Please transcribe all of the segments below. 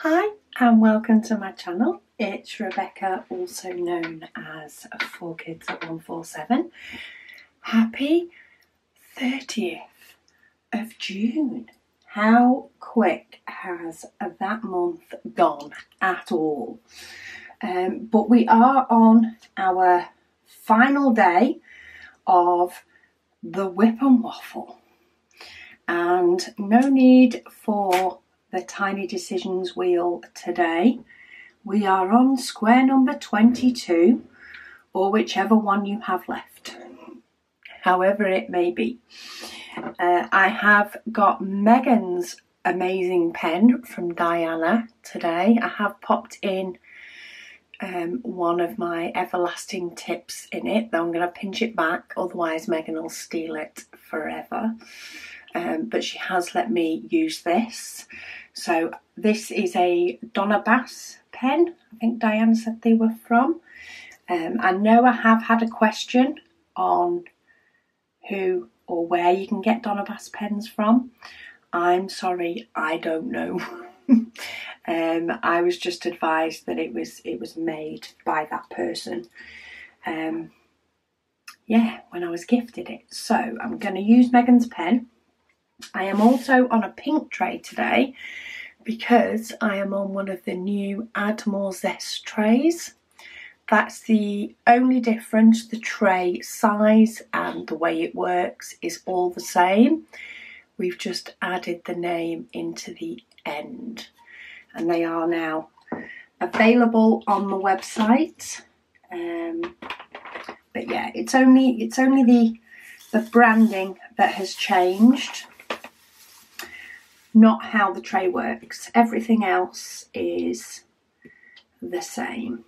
Hi and welcome to my channel. It's Rebecca, also known as 4Kids at 147. Happy 30th of June. How quick has that month gone at all? But we are on our final day of the Whip and Waffle. And no need for the Tiny Decisions wheel today. We are on square number 22, or whichever one you have left, however it may be. I have got Megan's amazing pen from Dianna today. I have popped in one of my everlasting tips in it, though I'm going to pinch it back, otherwise Megan will steal it forever. But she has let me use this. So this is a Donna Bass pen. I think Diane said they were from. I know I have had a question on who or where you can get Donna Bass pens from. I'm sorry, I don't know. I was just advised that it was made by that person. Yeah, when I was gifted it. So I'm going to use Megan's pen. I am also on a pink tray today because I am on one of the new Add More Zest trays. That's the only difference. The tray size and the way it works is all the same. We've just added the name into the end, and they are now available on the website. But yeah, it's only the branding that has changed, not how the tray works. Everything else is the same.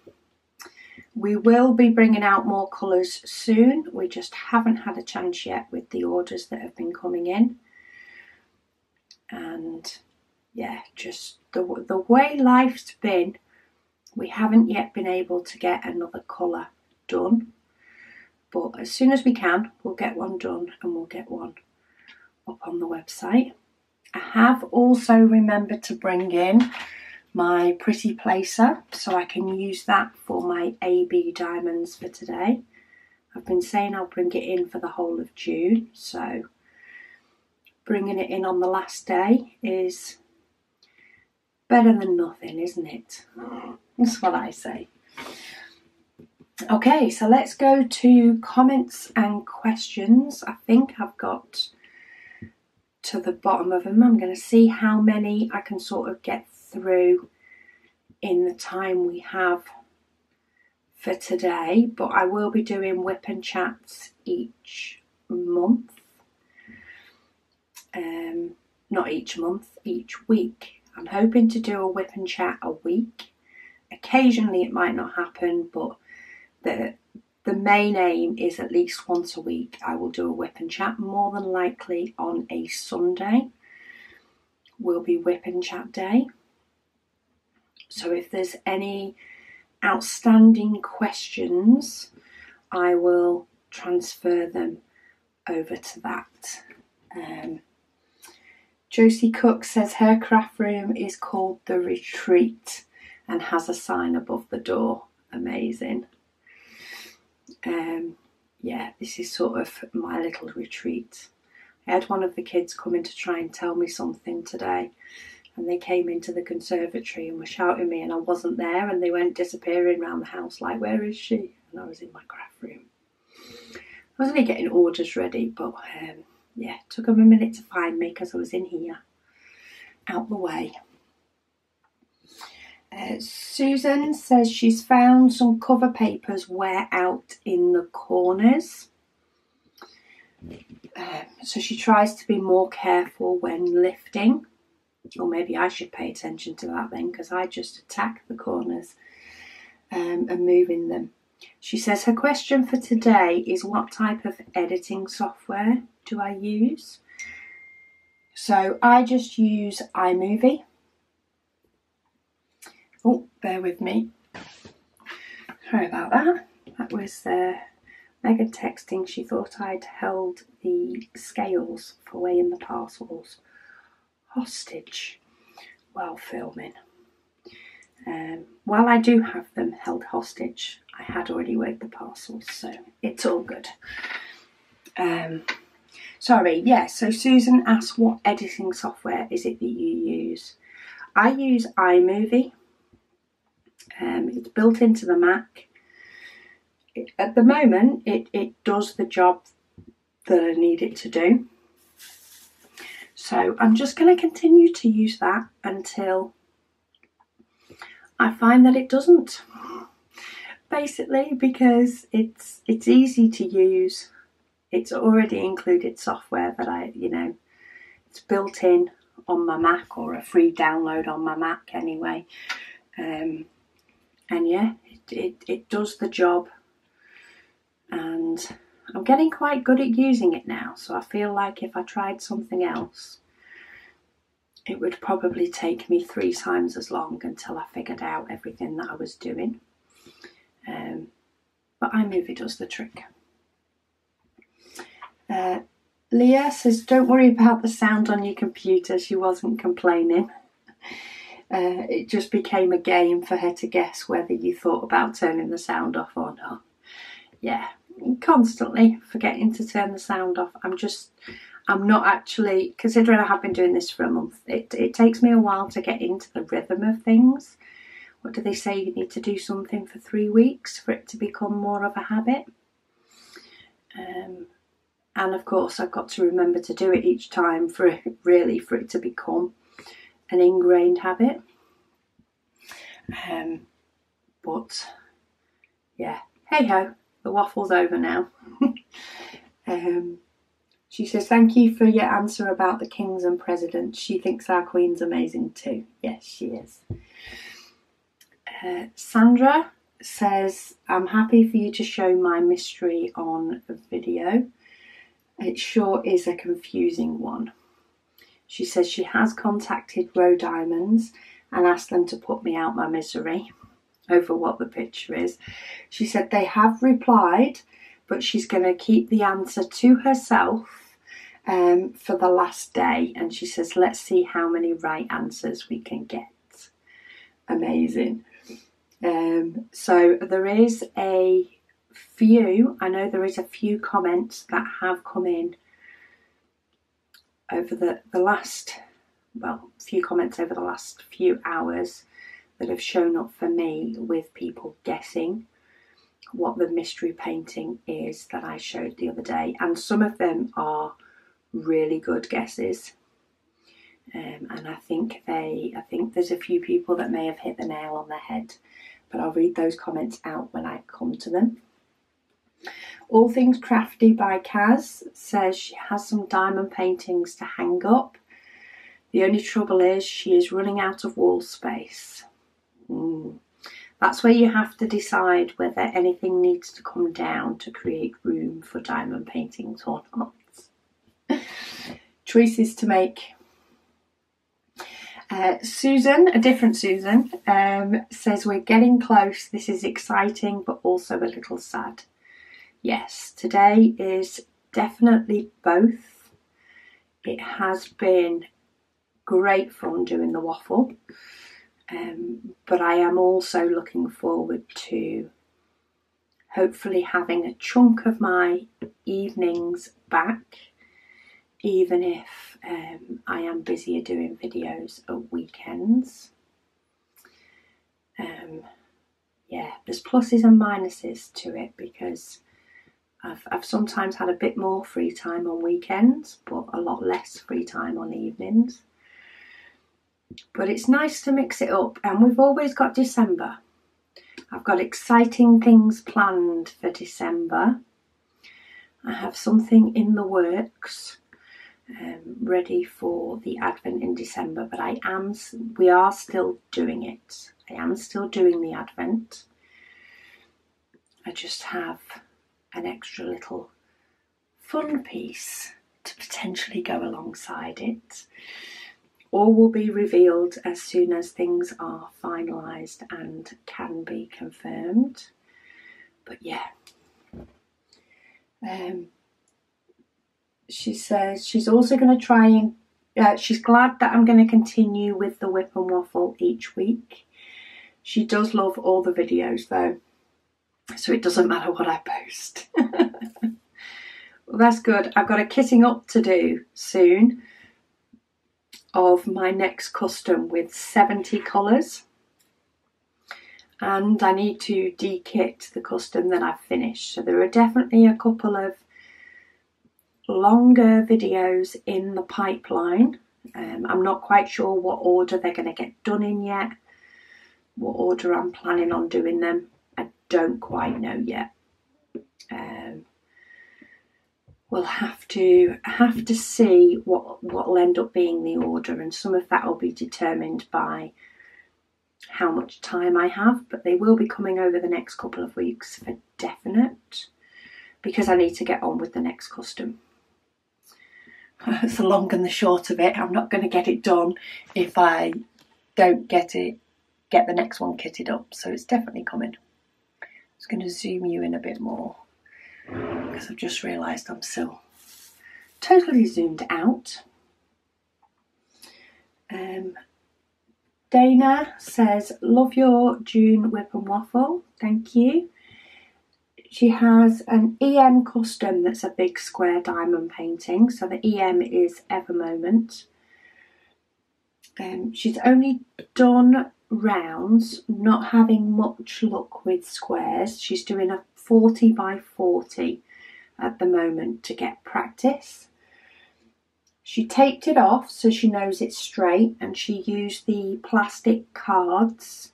We will be bringing out more colours soon. We just haven't had a chance yet with the orders that have been coming in. And yeah, just the way life's been, we haven't yet been able to get another colour done. But as soon as we can, we'll get one done and we'll get one up on the website. I have also remembered to bring in my pretty placer so I can use that for my AB diamonds for today. I've been saying I'll bring it in for the whole of June, so bringing it in on the last day is better than nothing, isn't it? That's what I say. Okay, so let's go to comments and questions. I think I've got to the bottom of them. I'm going to see how many I can sort of get through in the time we have for today, but I will be doing whip and chats each month. Not each month, each week. I'm hoping to do a whip and chat a week. Occasionally it might not happen, but the main aim is at least once a week I will do a whip and chat, more than likely on a Sunday will be whip and chat day. So if there's any outstanding questions, I will transfer them over to that. Josie Cook says her craft room is called The Retreat and has a sign above the door. Amazing. Yeah, this is sort of my little retreat. I had one of the kids come in to try and tell me something today, and they came into the conservatory and were shouting at me and I wasn't there, and they went disappearing around the house like, where is she? And I was in my craft room. I was only getting orders ready, but yeah, it took them a minute to find me because I was in here, out the way. Susan says she's found some cover papers wear out in the corners. So she tries to be more careful when lifting. Or maybe I should pay attention to that then, because I just attack the corners and moving them. She says her question for today is, what type of editing software do I use? So I just use iMovie. Oh, bear with me. Sorry about that. That was Megan texting. She thought I'd held the scales for weighing the parcels hostage while filming. While I do have them held hostage, I had already weighed the parcels, so it's all good. Sorry, yeah, so Susan asked what editing software is it that you use. I use iMovie. It's built into the Mac. At the moment, it does the job that I need it to do. So I'm just going to continue to use that until I find that it doesn't. Basically, because it's easy to use. It's already included software that it's built in on my Mac, or a free download on my Mac anyway. And yeah, it does the job. And I'm getting quite good at using it now, so I feel like if I tried something else, it would probably take me 3 times as long until I figured out everything that I was doing. But iMovie does the trick. Leah says, don't worry about the sound on your computer. She wasn't complaining. It just became a game for her to guess whether you thought about turning the sound off or not. Yeah, constantly forgetting to turn the sound off. I'm not actually, considering I have been doing this for a month, it takes me a while to get into the rhythm of things. What do they say? You need to do something for 3 weeks for it to become more of a habit. And of course, I've got to remember to do it each time for it to become an ingrained habit. But yeah, hey ho, the waffle's over now. She says, thank you for your answer about the kings and presidents. She thinks our queen's amazing too. Yes, she is. Sandra says, I'm happy for you to show my mystery on video. It sure is a confusing one. She says she has contacted Roe Diamonds and asked them to put me out my misery over what the picture is. She said they have replied, but she's going to keep the answer to herself for the last day. And she says, let's see how many right answers we can get. Amazing. So there is a few, I know there is a few comments that have come in over the last, few comments over the last few hours that have shown up for me with people guessing what the mystery painting is that I showed the other day, and some of them are really good guesses. And I think there's a few people that may have hit the nail on the head, but I'll read those comments out when I come to them. All Things Crafty by Kaz says she has some diamond paintings to hang up. The only trouble is she is running out of wall space. That's where you have to decide whether anything needs to come down to create room for diamond paintings or not. Choices to make. Susan, a different Susan, says we're getting close. This is exciting but also a little sad. Yes, today is definitely both. It has been great fun doing the waffle, but I am also looking forward to hopefully having a chunk of my evenings back, even if I am busier doing videos at weekends. Yeah, there's pluses and minuses to it because I've sometimes had a bit more free time on weekends, but a lot less free time on evenings. But it's nice to mix it up, and we've always got December. I've got exciting things planned for December. I have something in the works, ready for the Advent in December, but we are still doing it. I am still doing the Advent. I just have an extra little fun piece to potentially go alongside it. All will be revealed as soon as things are finalised and can be confirmed. But yeah. She says she's also going to try and she's glad that I'm going to continue with the whip and waffle each week. She does love all the videos though, so it doesn't matter what I post. Well, that's good. I've got a kitting up to do soon of my next custom with 70 colours, and I need to de-kit the custom that I've finished. So there are definitely a couple of longer videos in the pipeline. I'm not quite sure what order they're going to get done in yet, what order I'm planning on doing them. I don't quite know yet. We'll have to see what will end up being the order, and some of that will be determined by how much time I have, but they will be coming over the next couple of weeks for definite, because I need to get on with the next custom. It's the long and the short of it. I'm not going to get it done if I don't get the next one kitted up, so it's definitely coming. I'm just going to zoom you in a bit more, because I've just realised I'm still totally zoomed out. Dana says, love your June whip and waffle. Thank you. She has an EM custom that's a big square diamond painting. So the EM is Ever Moment. She's only done rounds, not having much luck with squares. She's doing a 40 by 40 at the moment to get practice. She taped it off so she knows it's straight, and she used the plastic cards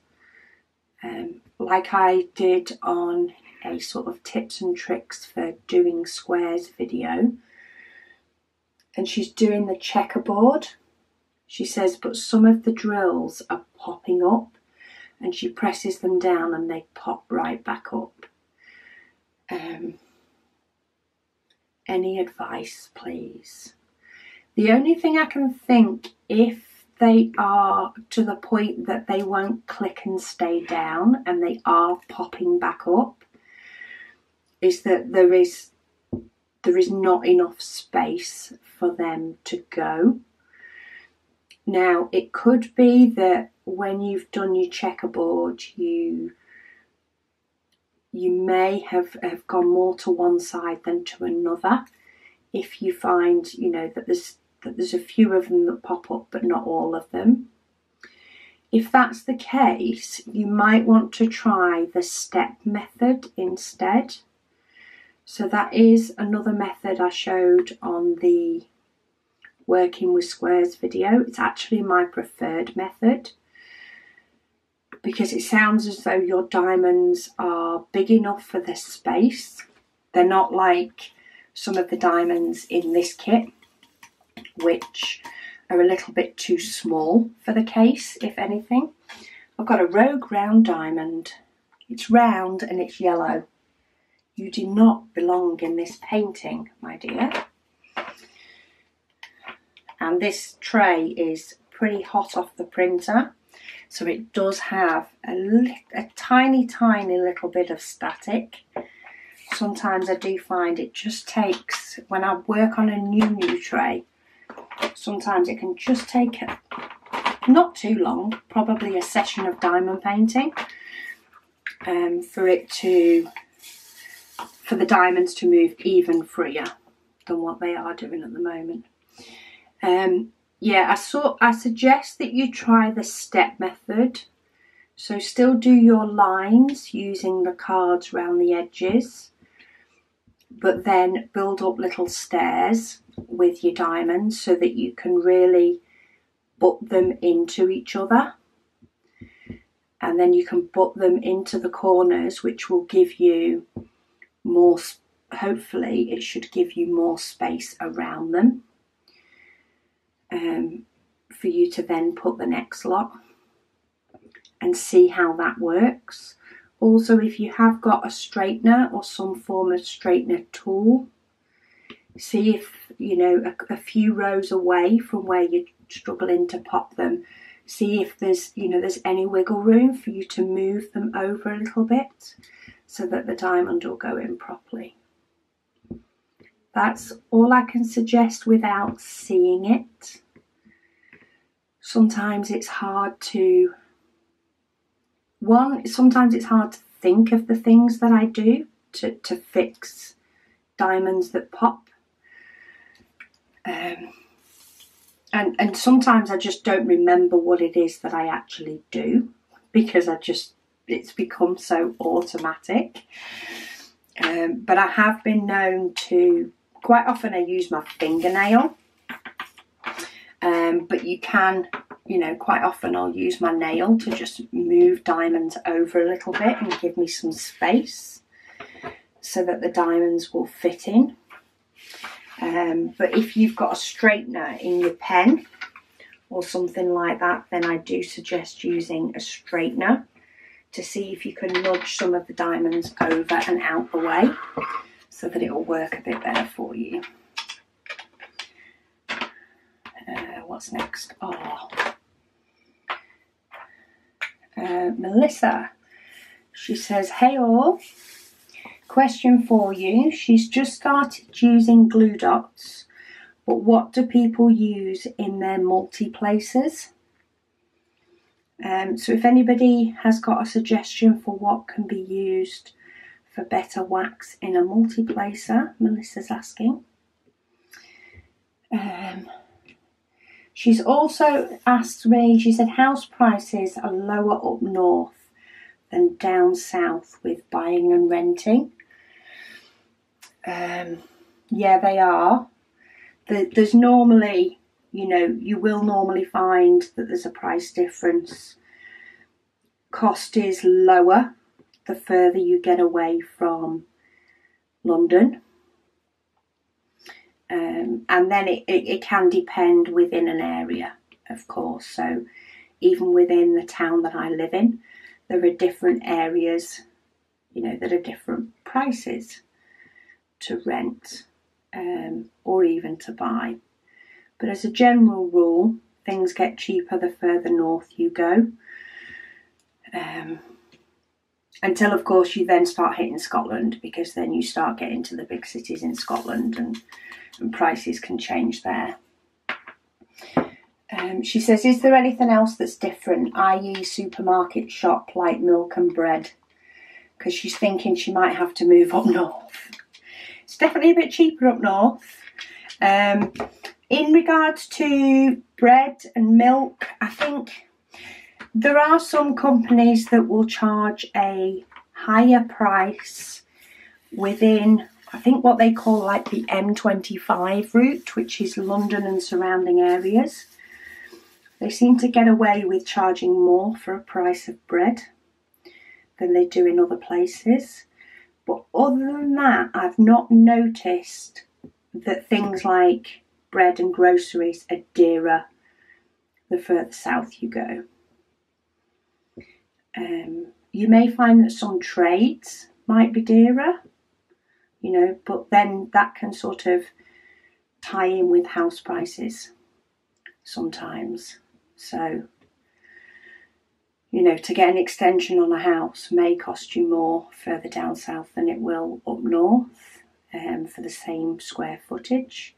like I did on a sort of tips and tricks for doing squares video. And she's doing the checkerboard. She says, but some of the drills are popping up, and she presses them down and they pop right back up. Any advice, please? The only thing I can think, if they are to the point that they won't click and stay down and they are popping back up, is that there is not enough space for them to go. Now, it could be that when you've done your checkerboard, you may have gone more to one side than to another. If you find, you know, that there's a few of them that pop up, but not all of them. If that's the case, you might want to try the step method instead. So that is another method I showed on the working with squares video. It's actually my preferred method, because it sounds as though your diamonds are big enough for the space. They're not like some of the diamonds in this kit, which are a little bit too small for the case, if anything. I've got a rogue round diamond. It's round and it's yellow. You do not belong in this painting, my dear. And this tray is pretty hot off the printer, so it does have a tiny little bit of static. Sometimes I do find it just takes, when I work on a new tray, sometimes it can just take not too long, probably a session of diamond painting, for the diamonds to move even freer than what they are doing at the moment. Yeah, I suggest that you try the step method. So still do your lines using the cards around the edges, but then build up little stairs with your diamonds so that you can really butt them into each other. And then you can butt them into the corners, which will give you more, hopefully it should give you more space around them, for you to then put the next lot and see how that works. Also, if you have got a straightener or some form of straightener tool, see if, you know, a few rows away from where you're struggling to pop them, see if there's, you know, there's any wiggle room for you to move them over a little bit so that the diamond will go in properly. That's all I can suggest without seeing it. Sometimes it's hard to one, sometimes it's hard to think of the things that I do to fix diamonds that pop. And sometimes I just don't remember what it is that I actually do, because it's become so automatic. But I have been known to, quite often I use my fingernail, but you can, quite often I'll use my nail to just move diamonds over a little bit and give me some space so that the diamonds will fit in. But if you've got a straightener in your pen or something like that, then I do suggest using a straightener to see if you can nudge some of the diamonds over and out the way so that it will work a bit better for you. What's next? Melissa. She says, hey all. Question for you. She's just started using glue dots, but what do people use in their multi-placers? So if anybody has got a suggestion for what can be used for better wax in a multi-placer, Melissa's asking. She's also asked me, she said house prices are lower up north than down south with buying and renting. Yeah, they are. There's normally, you will normally find that there's a price difference. Cost is lower the further you get away from London. And then it can depend within an area, of course. So even within the town that I live in, there are different areas, that are different prices to rent or even to buy. But as a general rule, things get cheaper the further north you go. Until, of course, you then start hitting Scotland, because then you start getting to the big cities in Scotland and prices can change there. She says, is there anything else that's different, i.e. supermarket shop like milk and bread? Because she's thinking she might have to move up north. It's definitely a bit cheaper up north. In regards to bread and milk, I think there are some companies that will charge a higher price within, I think, what they call like the M25 route, which is London and surrounding areas. They seem to get away with charging more for a price of bread than they do in other places. But other than that, I've not noticed that things like bread and groceries are dearer the further south you go. You may find that some trades might be dearer, but then that can sort of tie in with house prices sometimes. So, to get an extension on a house may cost you more further down south than it will up north for the same square footage.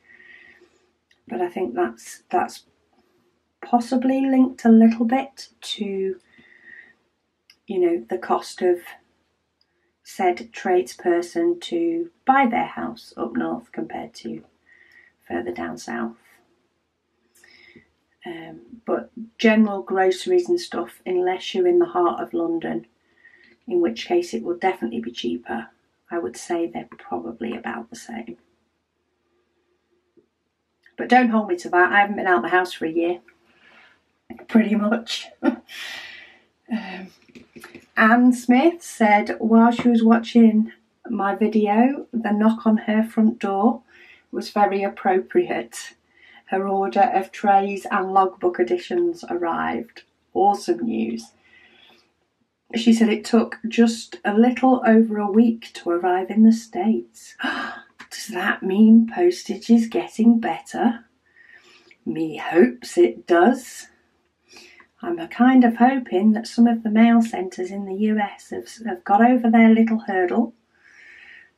But I think that's possibly linked a little bit to, the cost of said tradesperson to buy their house up north compared to further down south. But general groceries and stuff, unless you're in the heart of London, in which case it will definitely be cheaper, I would say they're probably about the same. But don't hold me to that. I haven't been out of the house for a year, pretty much. Anne Smith said while she was watching my video, the knock on her front door was very appropriate. Her order of trays and logbook editions arrived. Awesome news. She said it took just a little over a week to arrive in the States. Does that mean postage is getting better? Me hopes it does. I'm kind of hoping that some of the mail centres in the US have got over their little hurdle,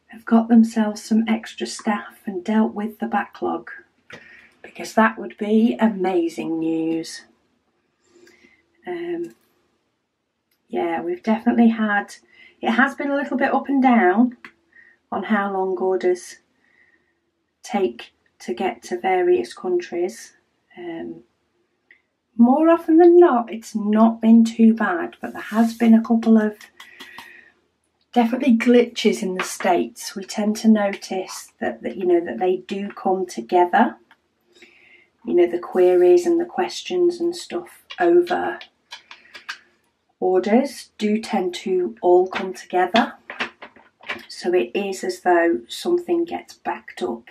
have got themselves some extra staff and dealt with the backlog, because that would be amazing news. yeah, we've definitely had, it has been a little bit up and down on how long orders take to get to various countries. More often than not, it's not been too bad, but there has been a couple of definitely glitches in the States. We tend to notice that they do come together. The queries and the questions and stuff over orders do tend to all come together. So it is as though something gets backed up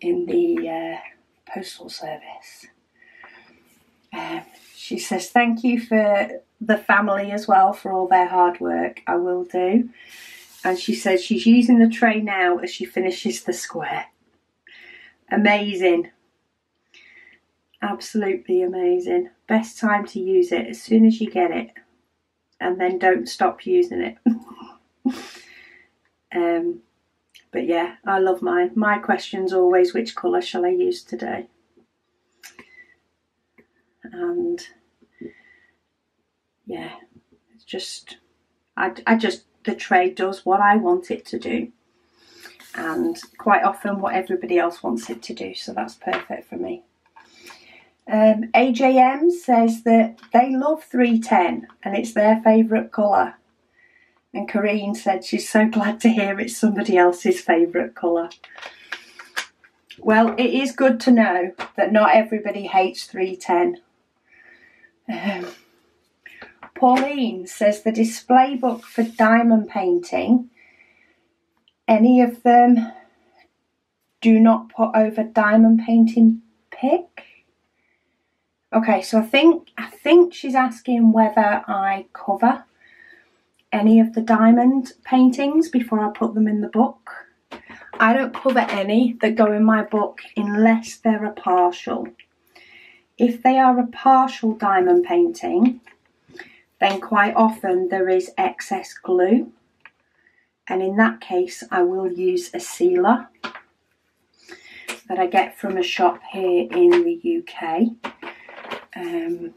in the postal service. She says, thank you for the family as well for all their hard work. I will do. And she says she's using the tray now as she finishes the square. Amazing. Absolutely amazing. Best time to use it as soon as you get it. And then don't stop using it. But yeah, I love mine. My question's always, which colour shall I use today? And yeah, it's just, the tray does what I want it to do, and quite often what everybody else wants it to do, so that's perfect for me. AJM says that they love 310 and it's their favourite colour. And Corrine said she's so glad to hear it's somebody else's favourite colour. Well, it is good to know that not everybody hates 310. Pauline says the display book for diamond painting, any of them do not put over diamond painting pick. Okay, so I think she's asking whether I cover any of the diamond paintings before I put them in the book. I don't cover any that go in my book unless they're a partial. If they are a partial diamond painting, then quite often there is excess glue, and in that case I will use a sealer that I get from a shop here in the UK, and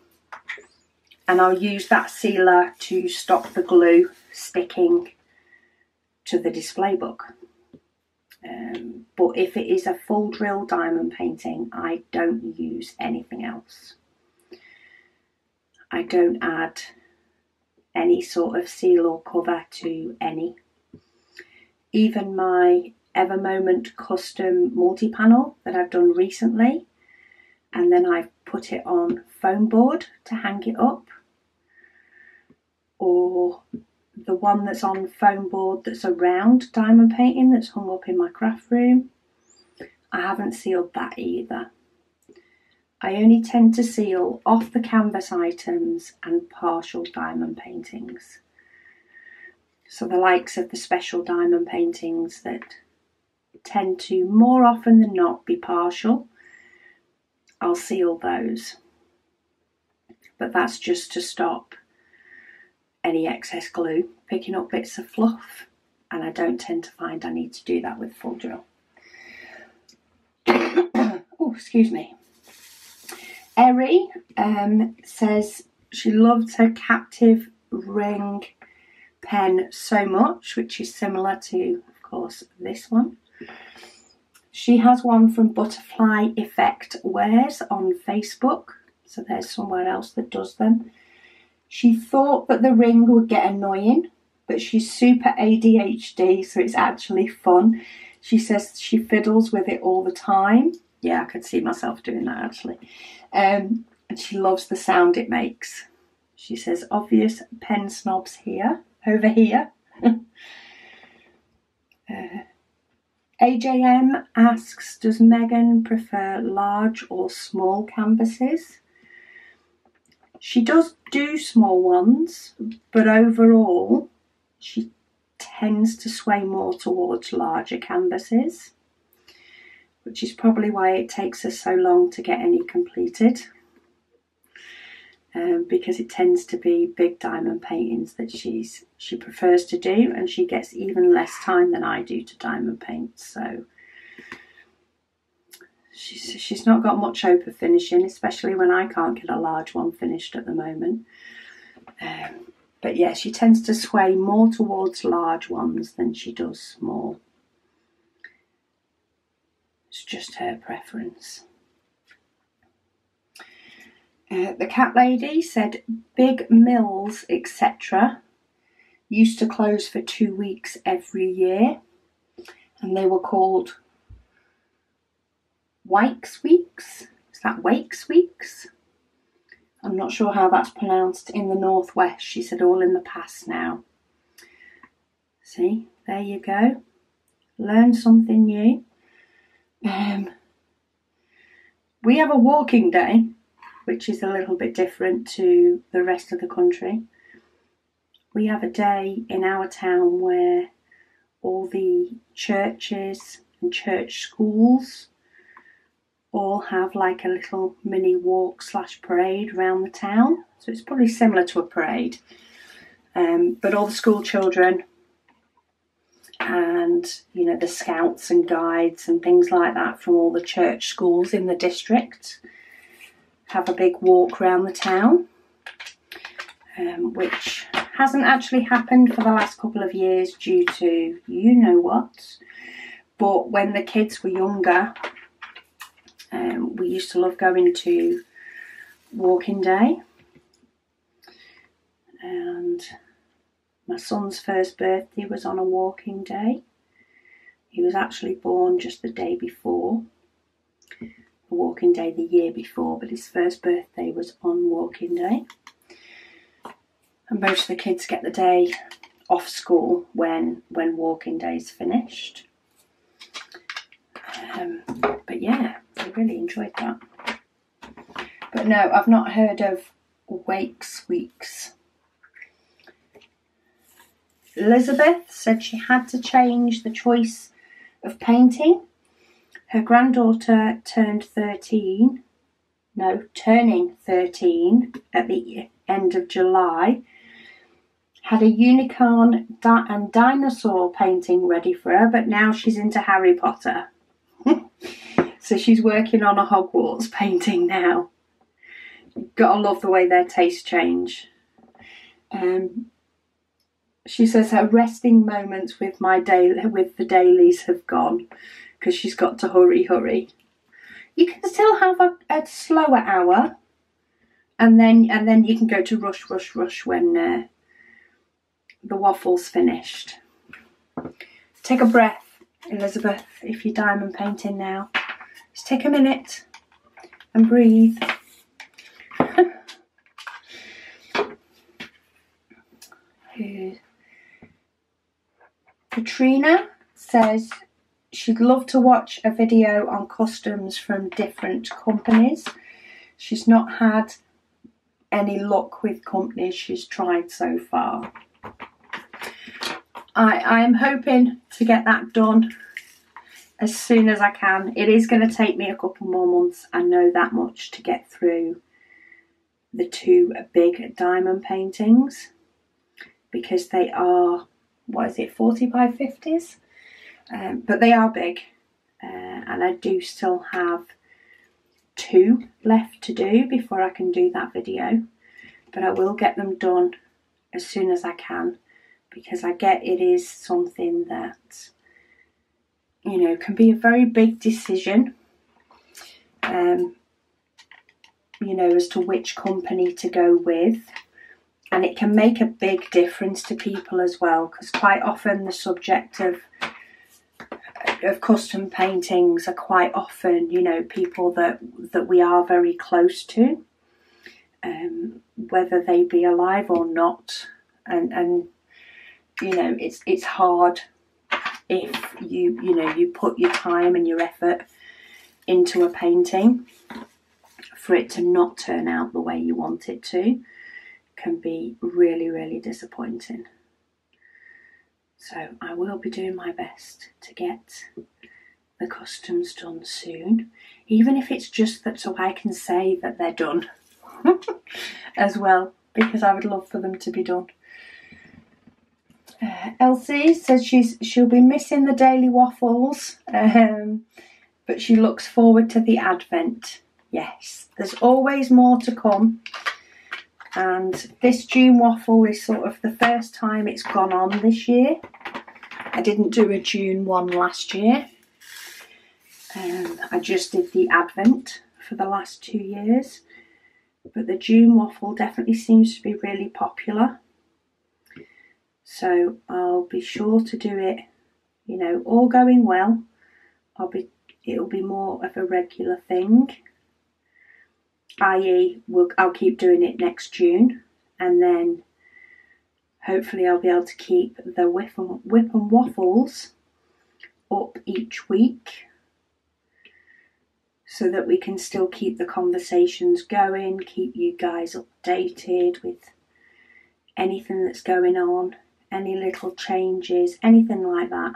I'll use that sealer to stop the glue sticking to the display book. But if it is a full drill diamond painting, I don't use anything else. I don't add any sort of seal or cover to any. Even my Ever Moment custom multi-panel that I've done recently, and then I've put it on foam board to hang it up, or the one that's on foam board that's a round diamond painting that's hung up in my craft room, I haven't sealed that either. I only tend to seal off the canvas items and partial diamond paintings. So the likes of the special diamond paintings that tend to more often than not be partial, I'll seal those. But that's just to stop any excess glue picking up bits of fluff, and I don't tend to find I need to do that with full drill. Oh, excuse me. Eri says she loves her captive ring pen so much, which is similar to, of course, this one. She has one from Butterfly Effect Wears on Facebook, so there's somewhere else that does them. She thought that the ring would get annoying, but she's super ADHD, so it's actually fun. She says she fiddles with it all the time. Yeah, I could see myself doing that actually. And she loves the sound it makes. She says, obvious pen snobs here, over here. AJM asks, does Megan prefer large or small canvases? She does do small ones, but overall she tends to sway more towards larger canvases, which is probably why it takes her so long to get any completed, because it tends to be big diamond paintings that she prefers to do, and she gets even less time than I do to diamond paint, so she's not got much hope of finishing, especially when I can't get a large one finished at the moment. But yeah, she tends to sway more towards large ones than she does small. It's just her preference. The cat lady said big mills, etc. used to close for 2 weeks every year, and they were called Wakes Weeks. Is that Wakes Weeks? I'm not sure how that's pronounced in the northwest. She said all in the past now. See, there you go. Learn something new. We have a walking day, which is a little bit different to the rest of the country. We have a day in our town where all the churches and church schools all have like a little mini walk / parade around the town. So it's probably similar to a parade. But all the school children and, you know, the scouts and guides and things like that from all the church schools in the district have a big walk around the town, which hasn't actually happened for the last couple of years due to you know what. But when the kids were younger, we used to love going to walking day. And my son's first birthday was on a walking day. He was actually born just the day before, the walking day the year before, but his first birthday was on walking day. And most of the kids get the day off school when walking day's finished. But yeah, I really enjoyed that. But no, I've not heard of Wakes Weeks. Elizabeth said she had to change the choice of painting. Her granddaughter turning 13 at the end of July, had a unicorn and dinosaur painting ready for her, but now she's into Harry Potter. So she's working on a Hogwarts painting now. Gotta love the way their tastes change. She says her resting moments with the dailies have gone because she's got to hurry. You can still have a slower hour, and then you can go to rush when the waffle's finished. Take a breath, Elizabeth, if you're diamond painting now. Just take a minute and breathe. Katrina says she'd love to watch a video on customs from different companies. She's not had any luck with companies she's tried so far. I am hoping to get that done as soon as I can. It is going to take me a couple more months, I know that much, to get through the 2 big diamond paintings, because they are, 40 by 50s? But they are big, and I do still have 2 left to do before I can do that video. But I will get them done as soon as I can, because I get it is something that, you know, can be a very big decision, you know, as to which company to go with. And it can make a big difference to people as well, because quite often the subject of custom paintings are quite often, you know, people that we are very close to, whether they be alive or not. And you know, it's hard if you put your time and your effort into a painting, for it to not turn out the way you want it to can be really, really disappointing. So I will be doing my best to get the customs done soon, even if it's just that so I can say that they're done as well, because I would love for them to be done. Elsie says she'll be missing the daily waffles, but she looks forward to the advent. Yes, there's always more to come. And this June waffle is sort of the first time it's gone on this year. I didn't do a June one last year. I just did the Advent for the last 2 years. But the June waffle definitely seems to be really popular. So I'll be sure to do it, you know, all going well. It'll be more of a regular thing. i.e. I'll keep doing it next June, and then hopefully I'll be able to keep the whip and waffles up each week so that we can still keep the conversations going, keep you guys updated with anything that's going on, any little changes, anything like that.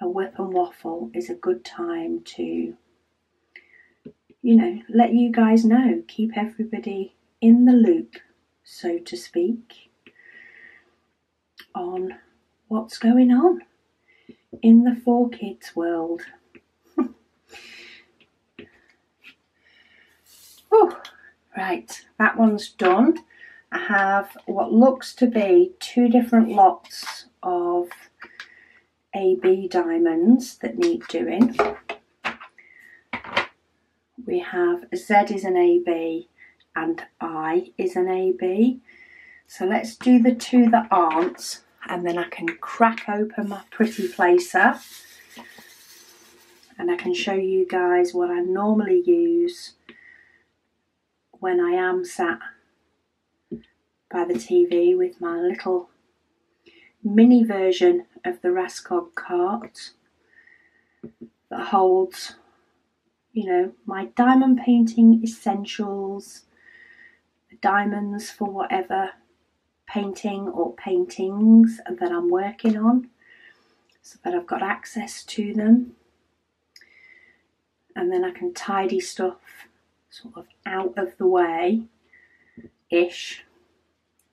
A whip and waffle is a good time to, you know, let you guys know, keep everybody in the loop, so to speak, on what's going on in the 4Kids world. Oh, right, that one's done. I have what looks to be 2 different lots of AB diamonds that need doing. We have Z is an AB and I is an AB. So let's do the 2 that aren't, and then I can crack open my pretty placer and I can show you guys what I normally use when I am sat by the TV with my little mini version of the Raskog cart that holds, you know, my diamond painting essentials, the diamonds for whatever painting or paintings that I'm working on, so that I've got access to them. And then I can tidy stuff sort of out of the way-ish.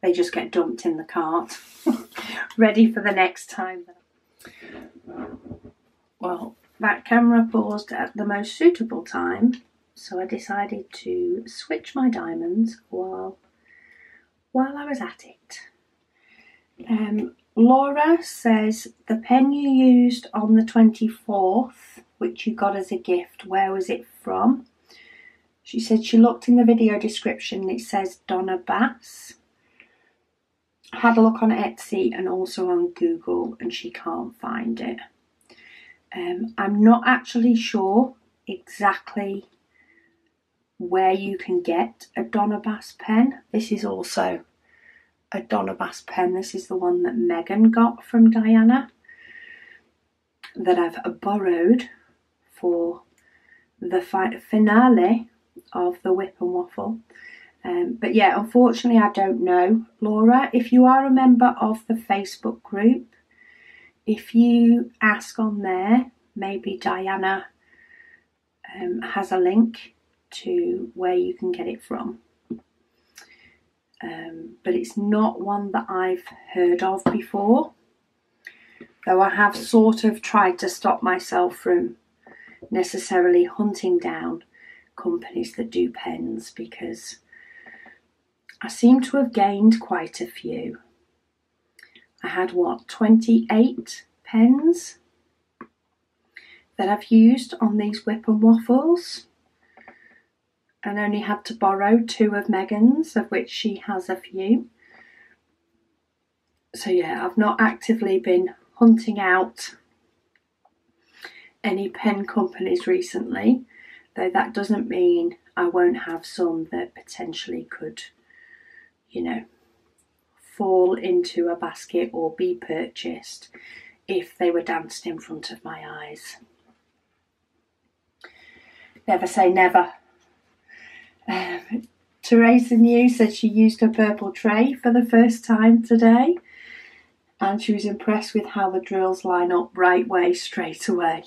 They just get dumped in the cart, ready for the next time. Well, that camera paused at the most suitable time, so I decided to switch my diamonds while I was at it. Laura says, the pen you used on the 24th, which you got as a gift, where was it from? She said she looked in the video description and it says Donna Bass. Had a look on Etsy and also on Google and she can't find it. I'm not actually sure exactly where you can get a Donna Bass pen. This is also a Donna Bass pen. This is the one that Megan got from Dianna that I've borrowed for the finale of the Whip and Waffle. But yeah, unfortunately I don't know. Laura, if you are a member of the Facebook group, if you ask on there, maybe Dianna has a link to where you can get it from. But it's not one that I've heard of before, though I have sort of tried to stop myself from necessarily hunting down companies that do pens, because I seem to have gained quite a few. I had, what, 28 pens that I've used on these Whip and Waffles, and only had to borrow 2 of Megan's, of which she has a few. So yeah, I've not actively been hunting out any pen companies recently, though that doesn't mean I won't have some that potentially could, you know, fall into a basket or be purchased if they were danced in front of my eyes. Never say never. Teresa New said she used her purple tray for the first time today, and she was impressed with how the drills line up right way straight away.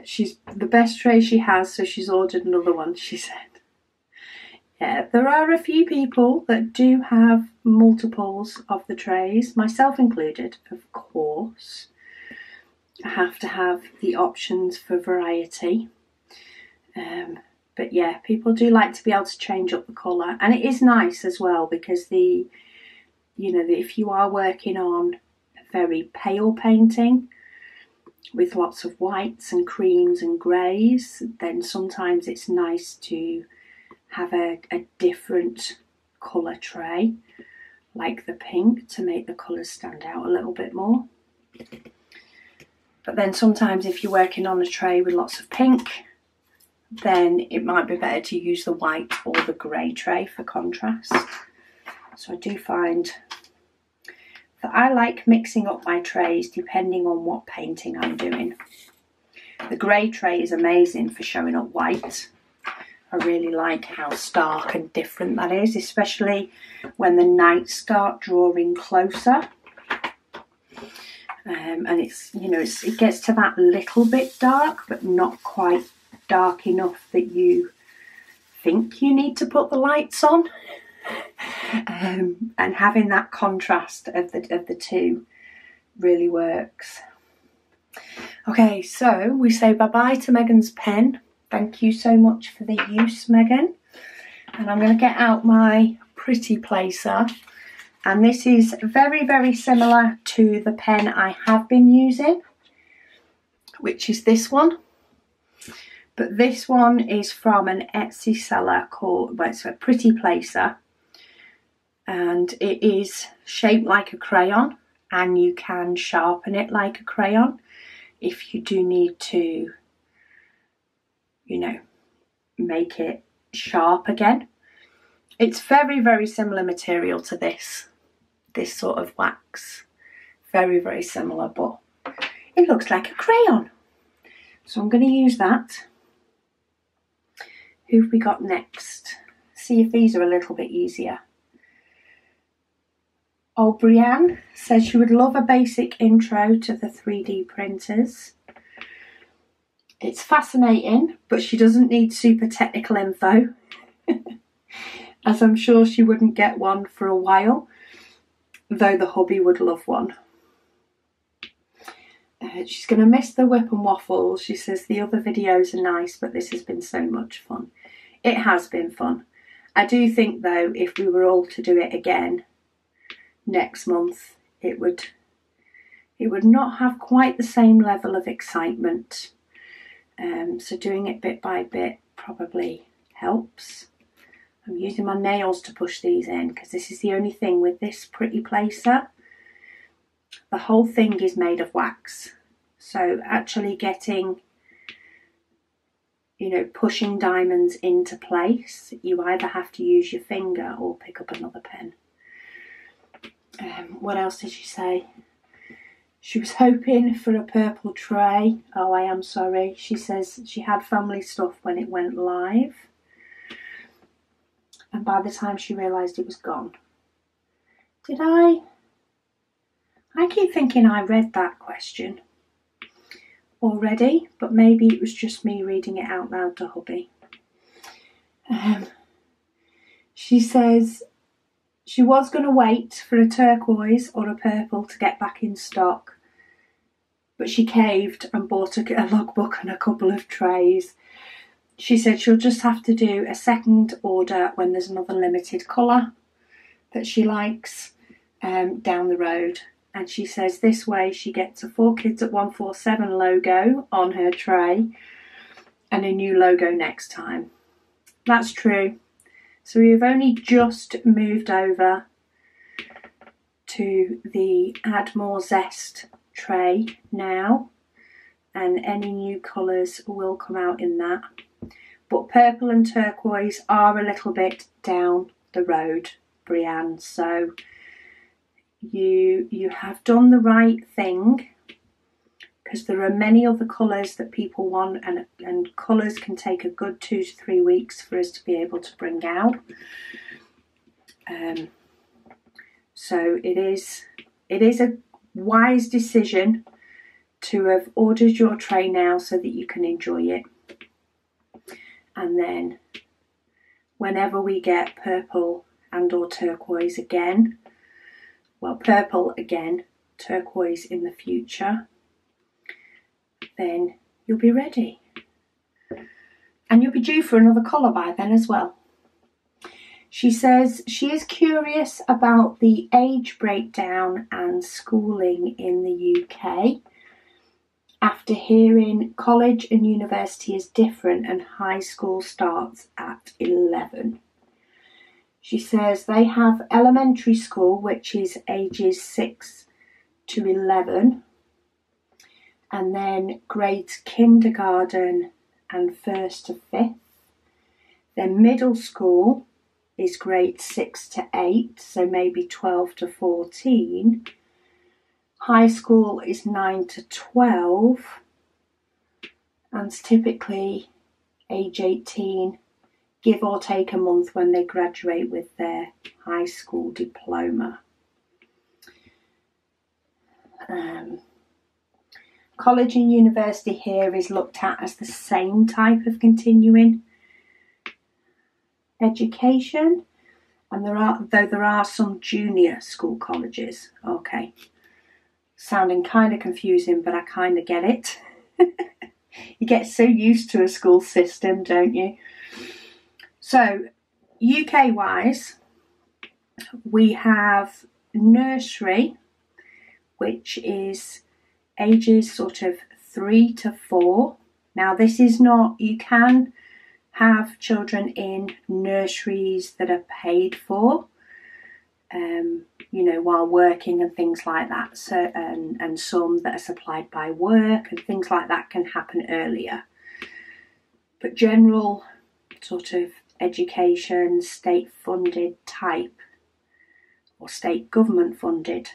She's the best tray she has, so she's ordered another one, she said. Yeah, there are a few people that do have multiples of the trays, myself included, of course. I have to have the options for variety. But yeah, people do like to be able to change up the colour, and it is nice as well because if you are working on a very pale painting with lots of whites and creams and greys, then sometimes it's nice to have a different colour tray, like the pink, to make the colours stand out a little bit more. But then sometimes if you're working on a tray with lots of pink, then it might be better to use the white or the grey tray for contrast. So I do find that I like mixing up my trays depending on what painting I'm doing. The grey tray is amazing for showing up white. I really like how stark and different that is, especially when the nights start drawing closer. And it gets to that little bit dark, but not quite dark enough that you think you need to put the lights on. And having that contrast of the two really works. Okay, so we say bye-bye to Megan's pen. Thank you so much for the use, Megan. And I'm going to get out my Pretty Placer. And this is very, very similar to the pen I have been using, which is this one. But this one is from an Etsy seller called, well, it's a Pretty Placer. And it is shaped like a crayon, and you can sharpen it like a crayon if you do need to, make it sharp again. It's very, very similar material to this sort of wax. Very, very similar, but it looks like a crayon. So I'm going to use that. Who have we got next? See if these are a little bit easier. Oh, Brianne says she would love a basic intro to the 3D printers. It's fascinating, but she doesn't need super technical info, as I'm sure she wouldn't get one for a while, though the hubby would love one. She's going to miss the whip and waffles. She says the other videos are nice, but this has been so much fun. It has been fun. I do think, though, if we were all to do it again next month, it would not have quite the same level of excitement. So doing it bit by bit probably helps. I'm using my nails to push these in because this is the only thing with this Pretty Placer. The whole thing is made of wax. So actually getting, pushing diamonds into place, you either have to use your finger or pick up another pen. What else did she say? She was hoping for a purple tray. Oh, I am sorry. She says she had family stuff when it went live. And by the time she realised it was gone. Did I? I keep thinking I read that question already, but maybe it was just me reading it out loud to hubby. She says she was going to wait for a turquoise or a purple to get back in stock, but she caved and bought a logbook and a couple of trays. She said she'll just have to do a second order when there's another limited colour that she likes down the road. And she says this way she gets a 4 Kids at 147 logo on her tray and a new logo next time. That's true. So we've only just moved over to the Add More Zest tray now, and any new colours will come out in that. But purple and turquoise are a little bit down the road, Brianne, so you have done the right thing, because there are many other colours that people want, and colours can take a good 2 to 3 weeks for us to be able to bring out. So it is a wise decision to have ordered your tray now so that you can enjoy it. And then whenever we get purple and or turquoise again, well, purple again, turquoise in the future, then you'll be ready. And you'll be due for another colour by then as well. She says she is curious about the age breakdown and schooling in the UK after hearing college and university is different and high school starts at 11. She says they have elementary school, which is ages 6 to 11, and then grades kindergarten and 1st to 5th. Then middle school is grade 6 to 8, so maybe 12 to 14. High school is 9 to 12, and typically age 18, give or take a month, when they graduate with their high school diploma. College and university here is looked at as the same type of continuing education, and there are some junior school colleges. Okay, sounding kind of confusing, but I kind of get it. You get so used to a school system, don't you? So UK wise, we have nursery, which is ages sort of 3 to 4. Now this is not, you can have children in nurseries that are paid for, you know, while working and things like that. So, and some that are supplied by work and things like that can happen earlier. But general sort of education, state funded type, or state government funded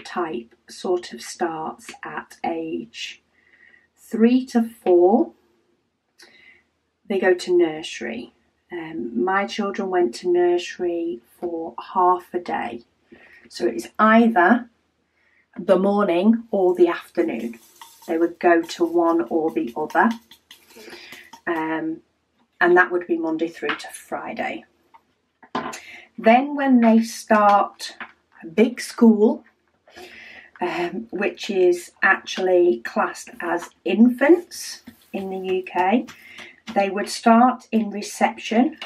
type, sort of starts at age 3 to 4. They go to nursery. My children went to nursery for half a day. So it is either the morning or the afternoon. They would go to one or the other. And that would be Monday through to Friday. Then when they start a big school, which is actually classed as infants in the UK, they would start in reception,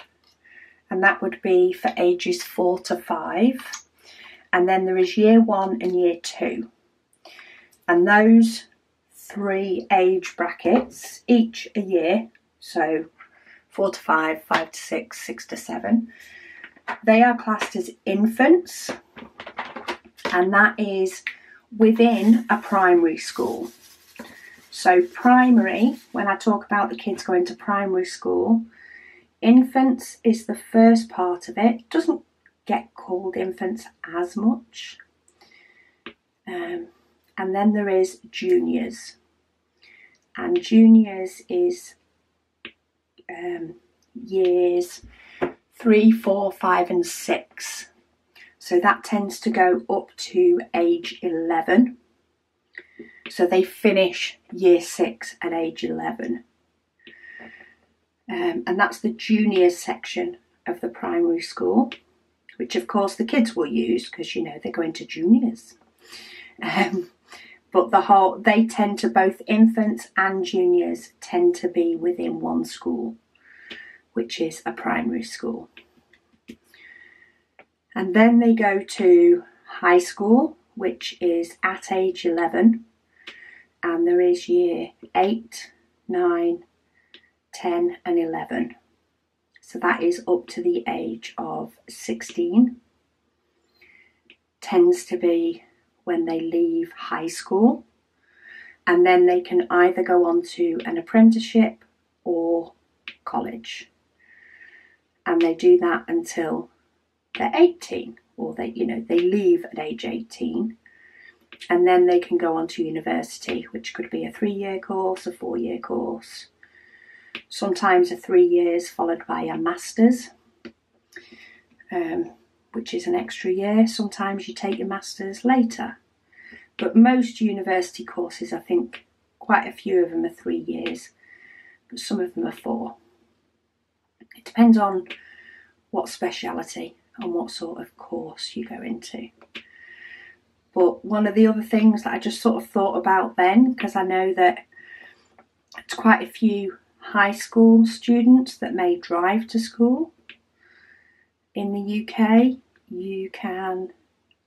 and that would be for ages 4 to 5. And then there is year 1 and year 2. And those 3 age brackets, each a year, so 4 to 5, 5 to 6, 6 to 7, they are classed as infants, and that is within a primary school. So primary, when I talk about the kids going to primary school, infants is the first part of it. It doesn't get called infants as much. And then there is juniors. And juniors is years 3, 4, 5 and 6. So that tends to go up to age 11. So they finish year 6 at age 11. And that's the juniors section of the primary school, which of course the kids will use because, you know, they're going to juniors. But they tend to, both infants and juniors tend to be within one school, which is a primary school. And then they go to high school, which is at age 11. And there is year 8, 9, 10 and 11. So that is up to the age of 16. Tends to be when they leave high school. And then they can either go on to an apprenticeship or college. And they do that until they're 18, or they leave at age 18. And then they can go on to university, which could be a 3-year course, a 4-year course. Sometimes a 3 years followed by a master's, which is an extra year. Sometimes you take your master's later. But most university courses, I think quite a few of them are 3 years, but some of them are 4. It depends on what speciality and what sort of course you go into. But one of the other things that I just sort of thought about then, because I know that it's quite a few high school students that may drive to school. In the UK, you can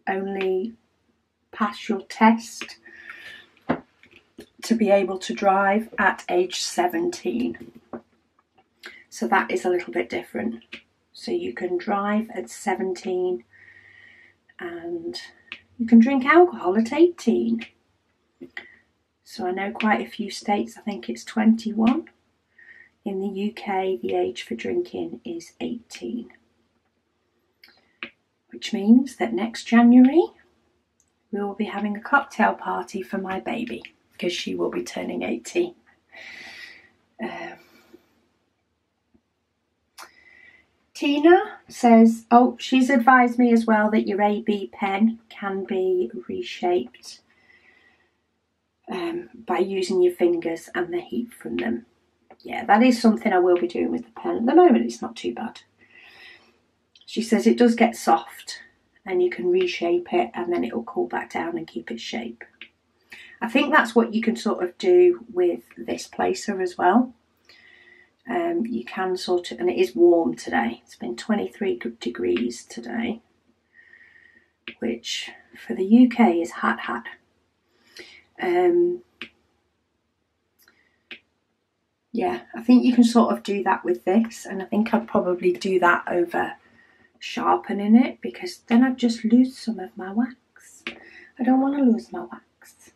only pass your test to be able to drive at age 17. So that is a little bit different. So you can drive at 17 and you can drink alcohol at 18. So I know quite a few states, I think it's 21. In the UK, the age for drinking is 18. Which means that next January, we will be having a cocktail party for my baby because she will be turning 18. Tina says, oh, she's advised me as well that your AB pen can be reshaped by using your fingers and the heat from them. Yeah, that is something I will be doing with the pen. At the moment, it's not too bad. She says it does get soft and you can reshape it and then it will cool back down and keep its shape. I think that's what you can sort of do with this placer as well. You can sort of, and it is warm today. It's been 23 degrees today, which for the UK is hot. Yeah, I think you can sort of do that with this, and I think I'd probably do that over sharpening it because then I'd just lose some of my wax. I don't want to lose my wax.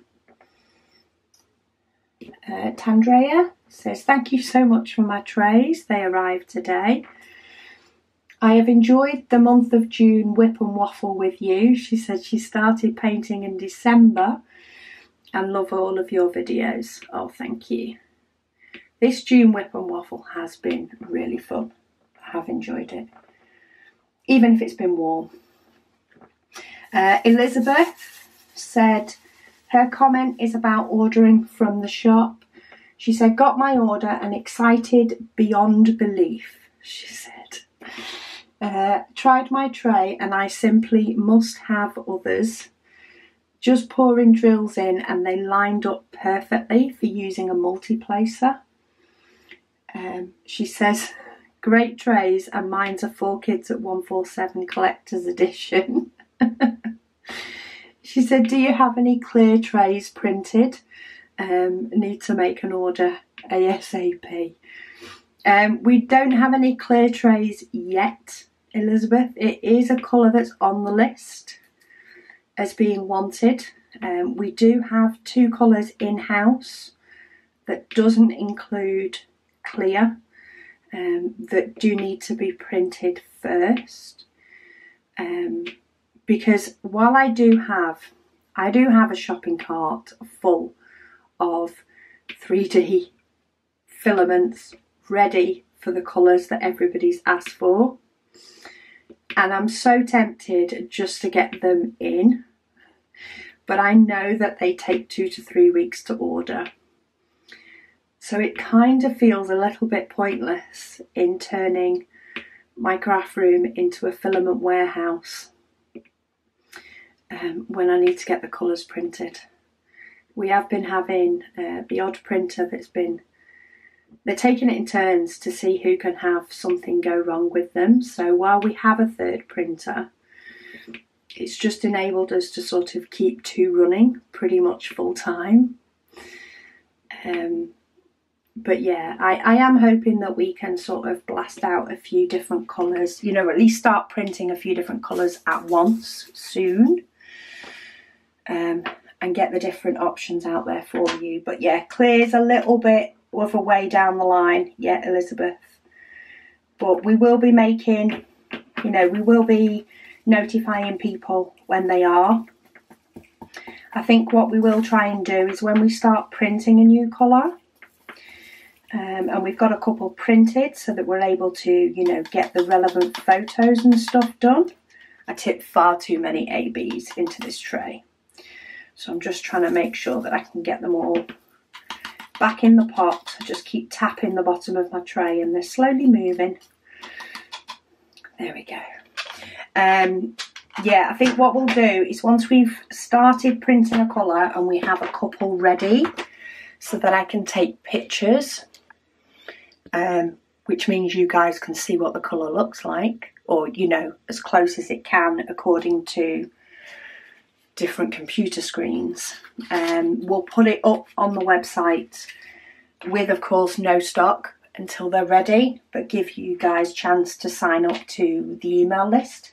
Tandrea says, thank you so much for my trays. They arrived today. I have enjoyed the month of June whip and waffle with you. She said she started painting in December and love all of your videos. Oh, thank you. This June whip and waffle has been really fun. I have enjoyed it, even if it's been warm. Elizabeth said her comment is about ordering from the shop. She said, got my order and excited beyond belief, she said. Tried my tray and I simply must have others. Just pouring drills in and they lined up perfectly for using a multi-placer. She says, great trays and mine's a 4 Kids at 147 collector's edition. She said, do you have any clear trays printed? Need to make an order ASAP. We don't have any clear trays yet, Elizabeth. It is a colour that's on the list as being wanted. We do have 2 colours in-house that doesn't include clear, that do need to be printed first. Because while I do have a shopping cart full of 3D filaments ready for the colours that everybody's asked for, and I'm so tempted just to get them in, but I know that they take 2 to 3 weeks to order, so it kind of feels a little bit pointless in turning my craft room into a filament warehouse when I need to get the colours printed. We have been having the odd printer they're taking it in turns to see who can have something go wrong with them. So while we have a 3rd printer, it's just enabled us to sort of keep 2 running pretty much full time. But yeah, I am hoping that we can sort of blast out a few different colours, you know, at least start printing a few different colours at once soon. And get the different options out there for you. But yeah, clear's a little bit of a way down the line yet, Elizabeth. But we will be making, you know, we will be notifying people when they are. I think what we will try and do is when we start printing a new colour, and we've got a couple printed so that we're able to, you know, get the relevant photos and stuff done. I tipped far too many ABs into this tray. So I'm just trying to make sure that I can get them all back in the pot. I just keep tapping the bottom of my tray and they're slowly moving. There we go. Yeah, I think what we'll do is once we've started printing a colour and we have a couple ready so that I can take pictures, which means you guys can see what the colour looks like, or, you know, as close as it can according to different computer screens. We'll put it up on the website with, of course, no stock until they're ready, but give you guys a chance to sign up to the email list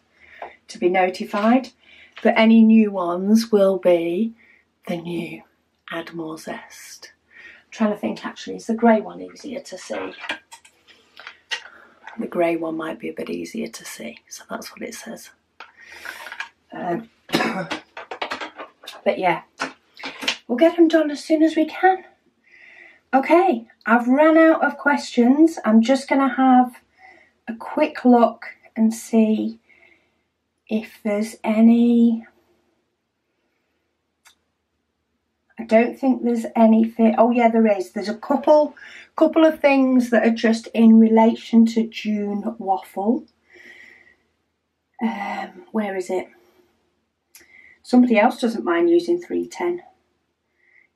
to be notified. But any new ones will be the new Add More Zest. I'm trying to think, actually, is the grey one easier to see? The grey one might be a bit easier to see, so that's what it says. But yeah, we'll get them done as soon as we can. Okay, I've run out of questions. I'm just going to have a quick look and see if there's any. I don't think there's anything. Oh yeah, there is. There's a couple of things that are just in relation to June waffle. Where is it? Somebody else doesn't mind using 310.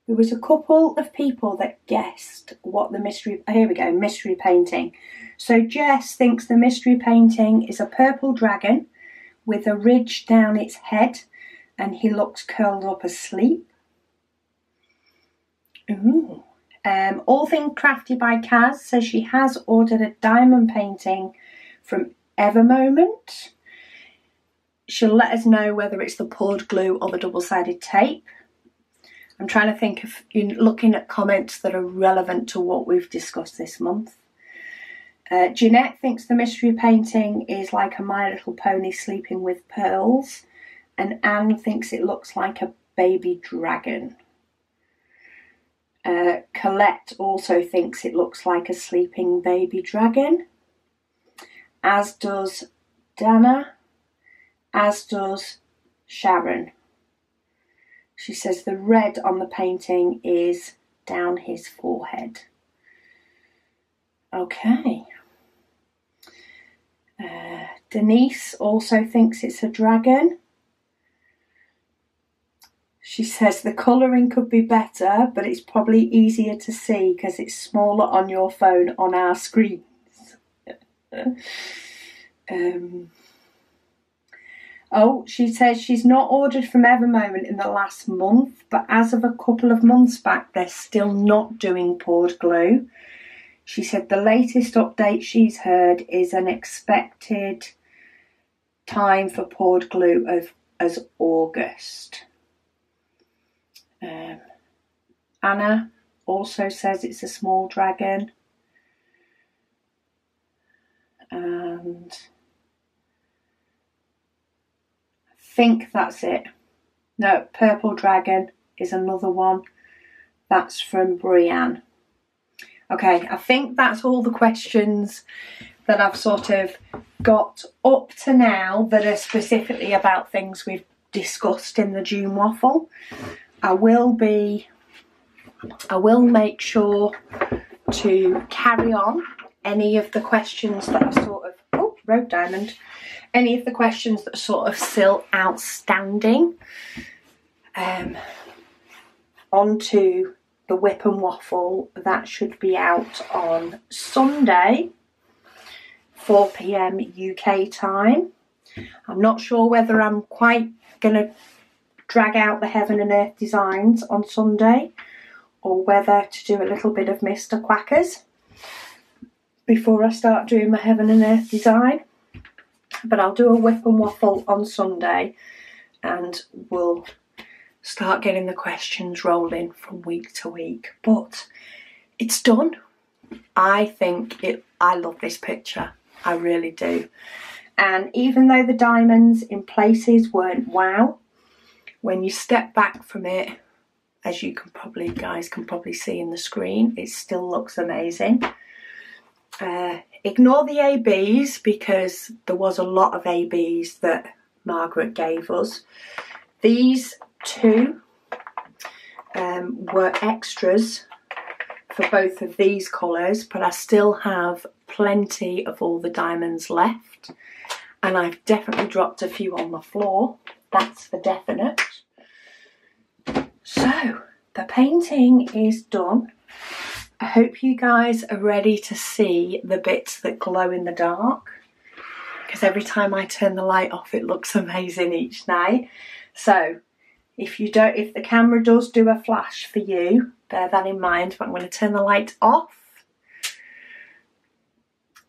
There was a couple of people that guessed what the mystery... Here we go, mystery painting. So Jess thinks the mystery painting is a purple dragon with a ridge down its head, and he looks curled up asleep. Ooh. All Things Crafty by Kaz says she has ordered a diamond painting from Evermoment. She'll let us know whether it's the poured glue or the double-sided tape. I'm trying to think of looking at comments that are relevant to what we've discussed this month. Jeanette thinks the mystery painting is like a My Little Pony sleeping with pearls. And Anne thinks it looks like a baby dragon. Colette also thinks it looks like a sleeping baby dragon. As does Dianna. As does Sharon. She says the red on the painting is down his forehead. Okay. Denise also thinks it's a dragon. She says the colouring could be better, but it's probably easier to see because it's smaller on your phone on our screens. Oh, she says she's not ordered from Evermoment in the last month, but as of a couple of months back, they're still not doing poured glue. She said the latest update she's heard is an expected time for poured glue as August. Anna also says it's a small dragon. And I think that's it. No, Purple Dragon is another one. That's from Brianne. Okay, I think that's all the questions that I've sort of got up to now that are specifically about things we've discussed in the June waffle. I will make sure to carry on any of the questions that are sort of, oh, Road Diamond, any of the questions that are sort of still outstanding, onto the Whip and Waffle. That should be out on Sunday, 4 PM UK time. I'm not sure whether I'm quite going to drag out the Heaven and Earth designs on Sunday, or whether to do a little bit of Mr. Quackers before I start doing my Heaven and Earth design. But I'll do a Whip and Waffle on Sunday, and we'll start getting the questions rolling from week to week. But it's done. I love this picture. I really do. And even though the diamonds in places weren't wow, when you step back from it, as you guys can probably see in the screen, it still looks amazing. Ignore the ABs, because there was a lot of ABs that Margaret gave us. These two were extras for both of these colours, but I still have plenty of all the diamonds left, and I've definitely dropped a few on the floor, that's for definite. So the painting is done. I hope you guys are ready to see the bits that glow in the dark, because every time I turn the light off it looks amazing each night. So if the camera does do a flash for you, bear that in mind. But I'm going to turn the light off.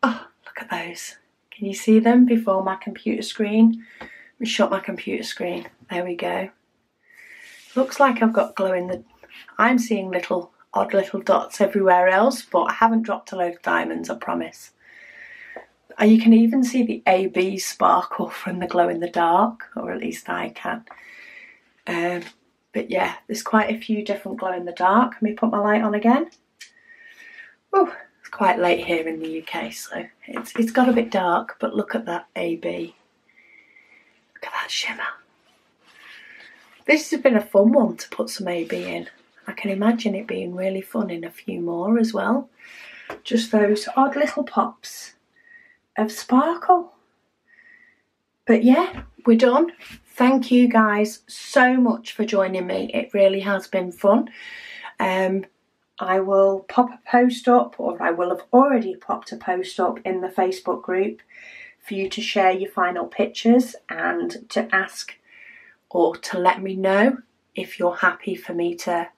Oh, look at those. Can you see them before my computer screen? Let me shut my computer screen. There we go. Looks like I've got glow in the... I'm seeing odd little dots everywhere else, but I haven't dropped a load of diamonds, I promise. And you can even see the AB sparkle from the glow in the dark, or at least I can. But yeah, there's quite a few different glow in the dark. Let me put my light on again. Oh, it's quite late here in the UK, so it's got a bit dark, but look at that AB. Look at that shimmer. This has been a fun one to put some AB in. I can imagine it being really fun in a few more as well. Just those odd little pops of sparkle. But yeah, we're done. Thank you guys so much for joining me. It really has been fun. I will pop a post up, or I will have already popped a post up in the Facebook group for you to share your final pictures and to ask or to let me know if you're happy for me to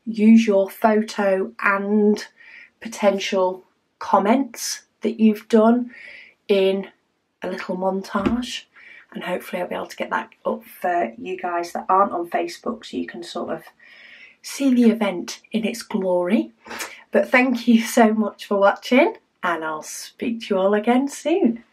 use your photo and potential comments that you've done in a little montage. And hopefully I'll be able to get that up for you guys that aren't on Facebook, so you can sort of see the event in its glory. But thank you so much for watching, and I'll speak to you all again soon.